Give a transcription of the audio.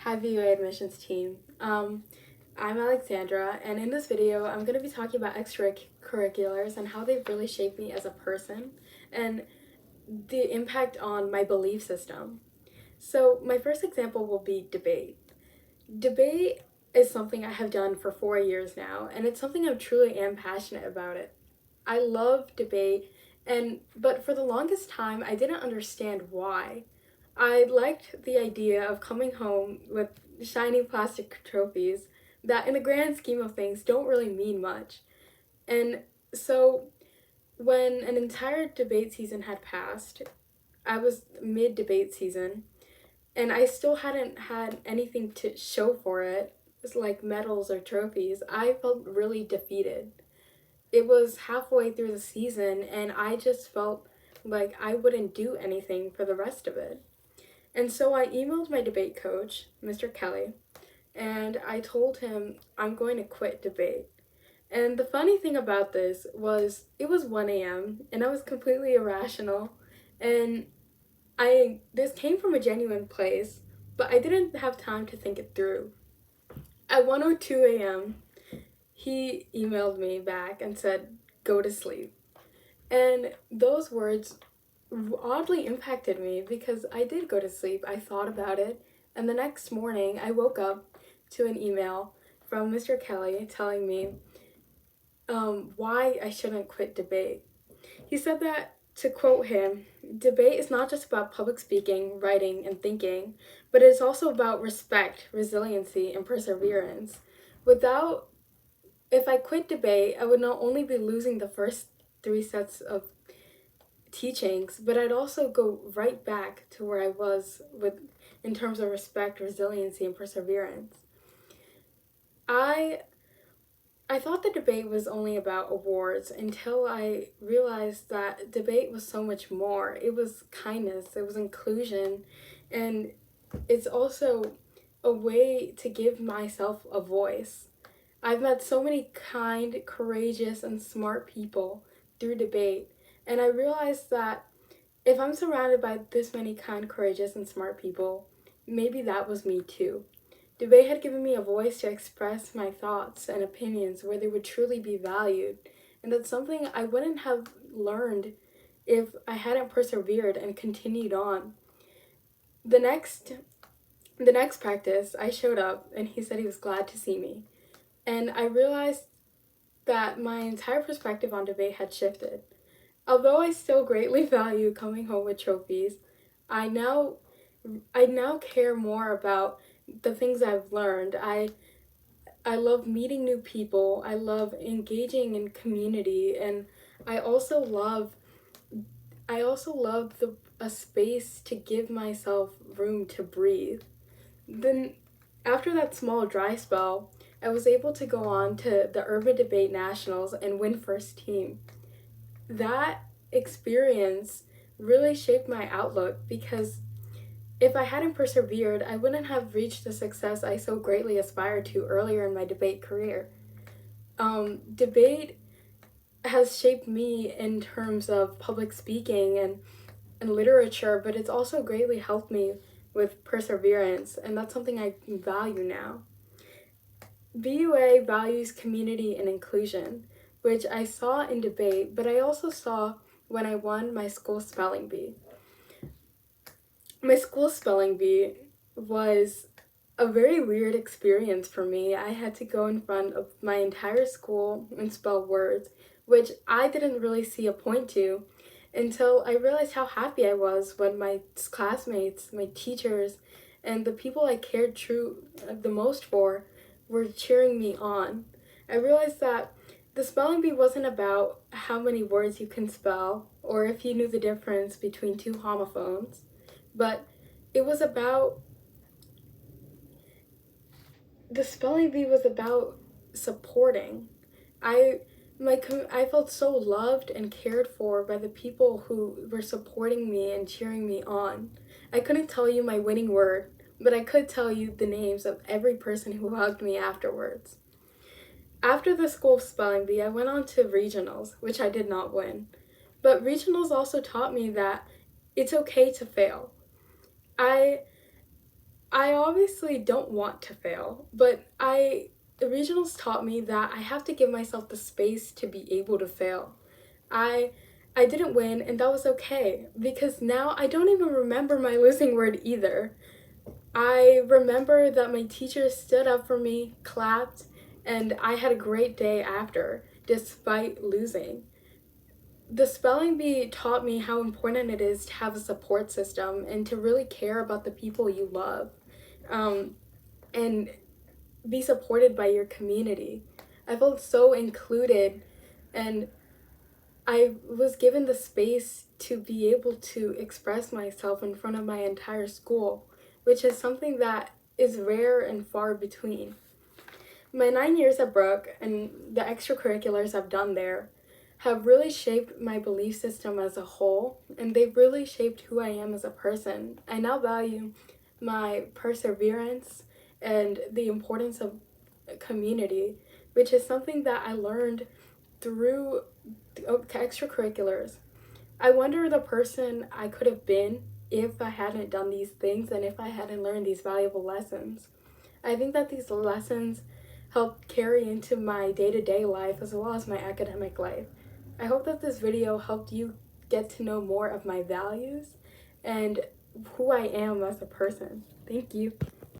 Hi BUA admissions team. I'm Alexandra, and in this video, I'm going to be talking about extracurriculars and how they've really shaped me as a person and the impact on my belief system. So, my first example will be debate. Debate is something I have done for 4 years now, and it's something I truly am passionate about it. I love debate, but for the longest time, I didn't understand why. I liked the idea of coming home with shiny plastic trophies that, in the grand scheme of things, don't really mean much. And so, when an entire debate season had passed, I was mid debate season, and I still hadn't had anything to show for it, like medals or trophies. I felt really defeated. It was halfway through the season, and I just felt like I wouldn't do anything for the rest of it. And so I emailed my debate coach, Mr. Kelly, and I told him I'm going to quit debate. And the funny thing about this was it was 1 a.m. and I was completely irrational, and this came from a genuine place, but I didn't have time to think it through. At 1:02 a.m., he emailed me back and said, "Go to sleep." And those words oddly impacted me because I did go to sleep. I thought about it, and the next morning I woke up to an email from Mr. Kelly telling me why I shouldn't quit debate. He said that, to quote him, debate is not just about public speaking, writing, and thinking, but it's also about respect, resiliency, and perseverance. Without, if I quit debate, I would not only be losing the first 3 sets of teachings, but I'd also go right back to where I was with in terms of respect, resiliency, and perseverance. I I thought the debate was only about awards until I realized that debate was so much more. It was kindness, it was inclusion, and it's also a way to give myself a voice. I've met so many kind, courageous, and smart people through debate, and I realized that if I'm surrounded by this many kind, courageous, and smart people, maybe that was me too. Debate had given me a voice to express my thoughts and opinions where they would truly be valued, and that's something I wouldn't have learned if I hadn't persevered and continued on. The next the next practice, I showed up and he said he was glad to see me. And I realized that my entire perspective on debate had shifted. Although I still greatly value coming home with trophies, I now I now care more about the things I've learned. I love meeting new people. I love engaging in community, and I also love the a space to give myself room to breathe. Then after that small dry spell, I was able to go on to the Urban Debate Nationals and win first team. That experience really shaped my outlook because if I hadn't persevered, I wouldn't have reached the success I so greatly aspired to earlier in my debate career. Debate has shaped me in terms of public speaking and literature, but it's also greatly helped me with perseverance, and that's something I value now. BUA values community and inclusion, which I saw in debate, but I also saw when I won my school spelling bee. My school spelling bee was a very weird experience for me. I had to go in front of my entire school and spell words, which I didn't really see a point to until I realized how happy I was when my classmates, my teachers, and the people I cared the most for were cheering me on. I realized that the spelling bee wasn't about how many words you can spell or if you knew the difference between two homophones, but it was about the spelling bee was about supporting. I I felt so loved and cared for by the people who were supporting me and cheering me on. I couldn't tell you my winning word, but I could tell you the names of every person who hugged me afterwards. After the school spelling bee, I went on to regionals, which I did not win. But regionals also taught me that it's okay to fail. I I obviously don't want to fail, but the regionals taught me that I have to give myself the space to be able to fail. I I didn't win and that was okay because now I don't even remember my losing word either. I remember that my teacher stood up for me, clapped, and I had a great day after, despite losing. The spelling bee taught me how important it is to have a support system and to really care about the people you love, um, and be supported by your community. I felt so included, and I was given the space to be able to express myself in front of my entire school, which is something that is rare and far between. My 9 years at Brooke and the extracurriculars I've done there have really shaped my belief system as a whole, and they've really shaped who I am as a person. I now value my perseverance and the importance of community, which is something that I learned through extracurriculars. I wonder the person I could have been if I hadn't done these things and if I hadn't learned these valuable lessons. I think that these lessons help carry into my day-to-day life as well as my academic life. I hope that this video helped you get to know more of my values and who I am as a person. Thank you.